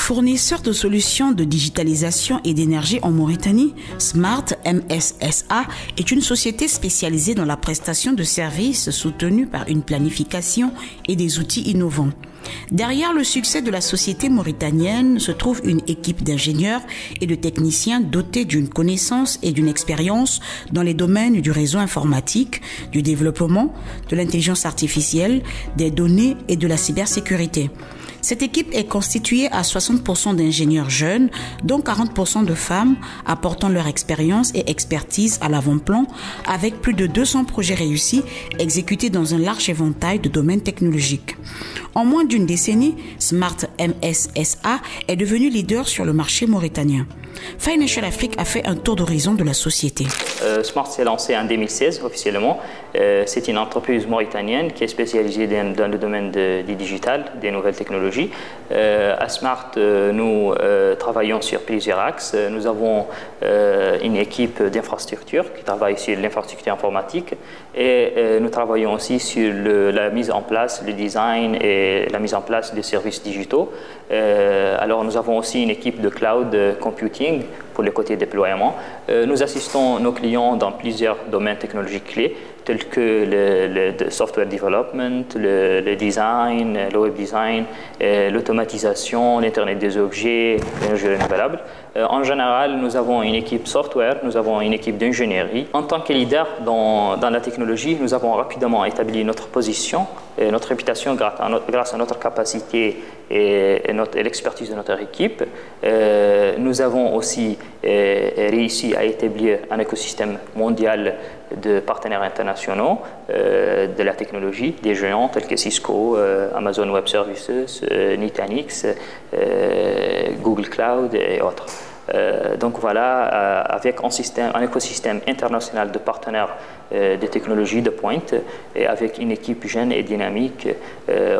Fournisseur de solutions de digitalisation et d'énergie en Mauritanie, Smart MSSA est une société spécialisée dans la prestation de services soutenue par une planification et des outils innovants. Derrière le succès de la société mauritanienne se trouve une équipe d'ingénieurs et de techniciens dotés d'une connaissance et d'une expérience dans les domaines du réseau informatique, du développement, de l'intelligence artificielle, des données et de la cybersécurité. Cette équipe est constituée à 60% d'ingénieurs jeunes, dont 40% de femmes, apportant leur expérience et expertise à l'avant-plan, avec plus de 200 projets réussis exécutés dans un large éventail de domaines technologiques. En moins d'une décennie, Smart MSSA est devenu leader sur le marché mauritanien. Financial Afrique a fait un tour d'horizon de la société. Smart s'est lancé en 2016 officiellement. C'est une entreprise mauritanienne qui est spécialisée dans le domaine du digital, des nouvelles technologies. À Smart, nous travaillons sur plusieurs axes. Nous avons une équipe d'infrastructure qui travaille sur l'infrastructure informatique et nous travaillons aussi sur la mise en place, le design et la mise en place des services digitaux. Alors nous avons aussi une équipe de cloud computing pour le côté déploiement. Nous assistons nos clients dans plusieurs domaines technologiques clés tels que le software development, le design, le web design, l'automatisation, l'Internet des objets, l'énergie renouvelable. En général, nous avons une équipe software, nous avons une équipe d'ingénierie. En tant que leader dans la technologie, nous avons rapidement établi notre position et notre réputation grâce à notre capacité et l'expertise de notre équipe. Nous avons aussi réussi à établir un écosystème mondial de partenaires internationaux de la technologie, des géants tels que Cisco, Amazon Web Services, Nutanix, Google Cloud et autres. Donc voilà, avec un écosystème international de partenaires de technologies de pointe et avec une équipe jeune et dynamique,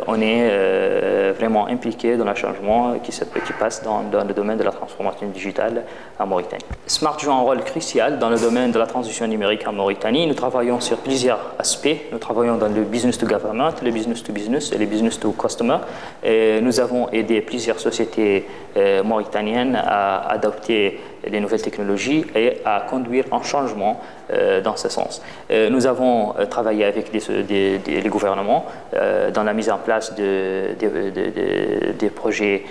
on est vraiment impliqué dans le changement qui passe dans le domaine de la transformation digitale en Mauritanie. Smart joue un rôle crucial dans le domaine de la transition numérique en Mauritanie. Nous travaillons sur plusieurs aspects. Nous travaillons dans le business to government, le business to business et le business to customer. Et nous avons aidé plusieurs sociétés mauritaniennes à adopter les nouvelles technologies et à conduire un changement dans ce sens. Nous avons travaillé avec les gouvernements dans la mise en place des projets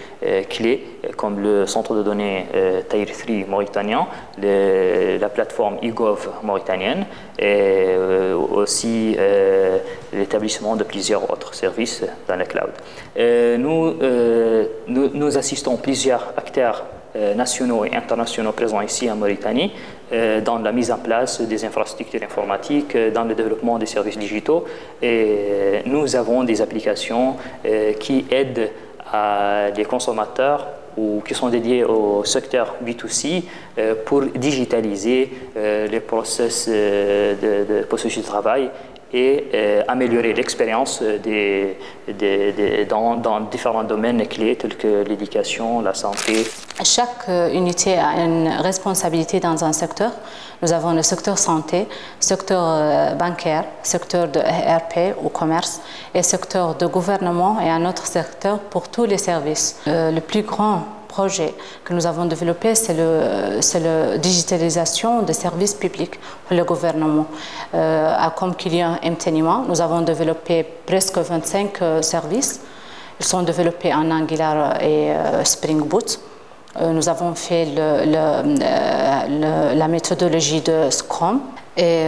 clés comme le centre de données Taïr 3 mauritanien, la plateforme eGov mauritanienne et aussi l'établissement de plusieurs autres services dans le cloud. Nous assistons plusieurs acteurs nationaux et internationaux présents ici en Mauritanie dans la mise en place des infrastructures informatiques, dans le développement des services digitaux et nous avons des applications qui aident des consommateurs ou qui sont dédiés au secteur B2C pour digitaliser les processus de travail et améliorer l'expérience dans différents domaines clés tels que l'éducation, la santé. Chaque unité a une responsabilité dans un secteur. Nous avons le secteur santé, secteur bancaire, secteur de ERP ou commerce et secteur de gouvernement et un autre secteur pour tous les services. Le plus grand projet que nous avons développé, c'est la digitalisation des services publics pour le gouvernement. Comme client Mtenima, nous avons développé presque 25 services. Ils sont développés en Angular et Spring Boot. Nous avons fait la méthodologie de Scrum et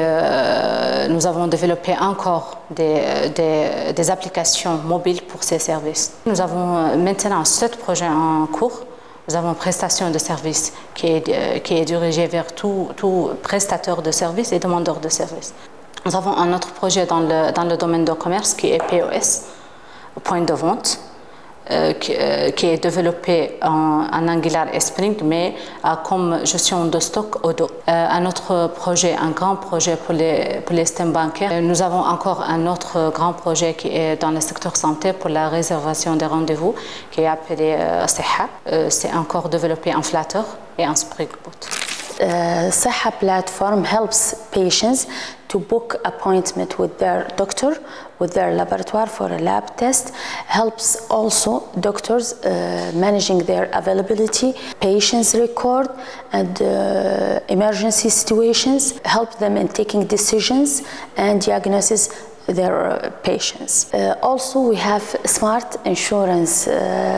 nous avons développé encore des applications mobiles pour ces services. Nous avons maintenant 7 projets en cours. Nous avons prestation de services qui est dirigée vers tout prestateur de services et demandeur de services. Nous avons un autre projet dans le domaine de commerce qui est POS, point de vente, qui est développé en Angular et Spring, mais comme gestion de stock Odoo. Un autre projet, un grand projet pour les systèmes bancaires. Nous avons encore un autre grand projet qui est dans le secteur santé pour la réservation des rendez-vous, qui est appelé Seha. C'est encore développé en Flutter et en Spring Boot. Saha platform helps patients to book appointment with their doctor, with their laboratory for a lab test, helps also doctors managing their availability, patients record and emergency situations, help them in taking decisions and diagnosis their patients. Also, we have smart insurance,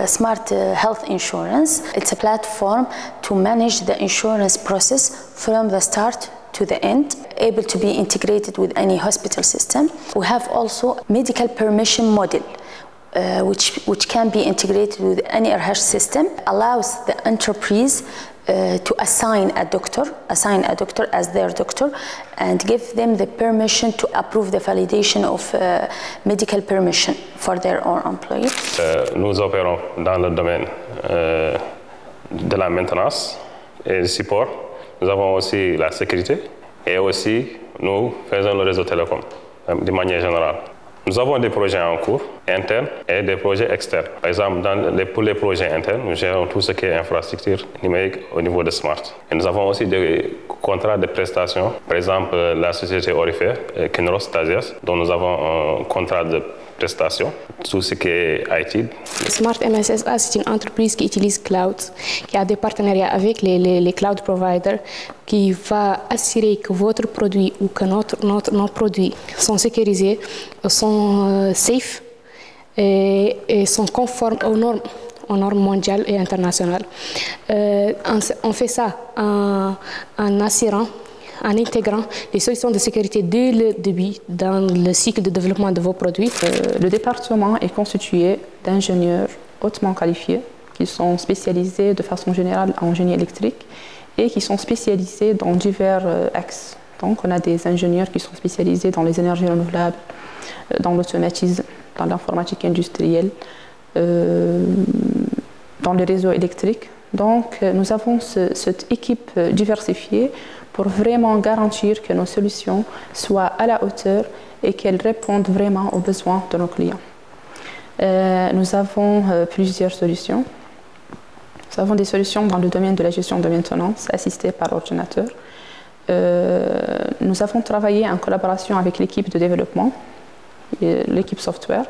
smart health insurance. It's a platform to manage the insurance process from the start to the end, able to be integrated with any hospital system. We have also medical permission model, which can be integrated with any RH system, allows the enterprise to assign a doctor as their doctor and give them the permission to approve the validation of medical permission for their own employees. Nous opérons dans le domaine de la maintenance et du support. Nous avons aussi la sécurité et aussi nous faisons le réseau télécom de manière générale. Nous avons des projets en cours, internes et des projets externes. Par exemple, pour les projets internes, nous gérons tout ce qui est infrastructure numérique au niveau de Smart. Et nous avons aussi des contrats de prestations. Par exemple, la société Orifère, Kinross Tazias, dont nous avons un contrat de prestation, tout ce qui est IT. Smart MSSA, c'est une entreprise qui utilise cloud, qui a des partenariats avec les cloud providers, qui va assurer que votre produit ou que nos produits sont sécurisés, sont safe et sont conformes aux normes mondiales et internationales. On fait ça en assurant, en intégrant des solutions de sécurité dès le début dans le cycle de développement de vos produits. Le département est constitué d'ingénieurs hautement qualifiés qui sont spécialisés de façon générale en génie électrique et qui sont spécialisés dans divers axes. Donc on a des ingénieurs qui sont spécialisés dans les énergies renouvelables, dans l'automatisme, dans l'informatique industrielle, dans les réseaux électriques. Donc nous avons cette équipe diversifiée pour vraiment garantir que nos solutions soient à la hauteur et qu'elles répondent vraiment aux besoins de nos clients. Nous avons plusieurs solutions. Nous avons des solutions dans le domaine de la gestion de maintenance assistée par ordinateur. Nous avons travaillé en collaboration avec l'équipe de développement, l'équipe software.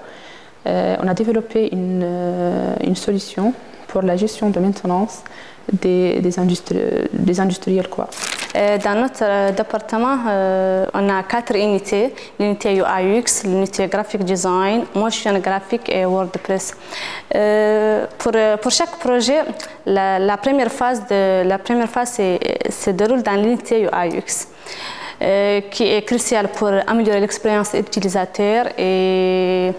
On a développé une solution pour la gestion de maintenance des industriels. Dans notre département, on a 4 unités, l'unité UI/UX, l'unité graphic design, motion graphic et WordPress. Pour chaque projet, la première phase se déroule dans l'unité UI/UX. Qui est crucial pour améliorer l'expérience utilisateur et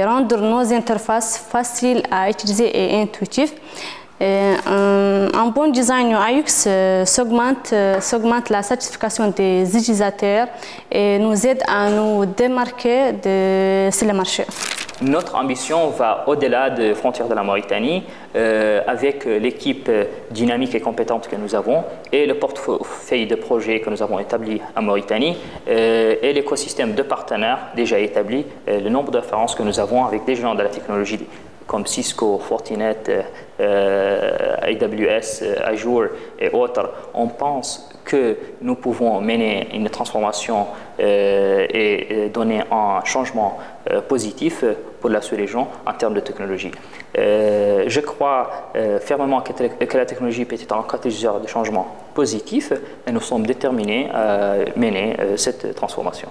rendre nos interfaces faciles à utiliser et intuitives. Un bon design UX s'augmente la satisfaction des utilisateurs et nous aide à nous démarquer sur le marché. Notre ambition va au-delà des frontières de la Mauritanie avec l'équipe dynamique et compétente que nous avons et le portefeuille de projets que nous avons établi en Mauritanie et l'écosystème de partenaires déjà établi, le nombre de références que nous avons avec des géants de la technologie comme Cisco, Fortinet, AWS, Azure et autres. On pense que nous pouvons mener une transformation et donner un changement positif pour la sous-région en termes de technologie. Je crois fermement que la technologie peut être un catalyseur de changement positif et nous sommes déterminés à mener cette transformation.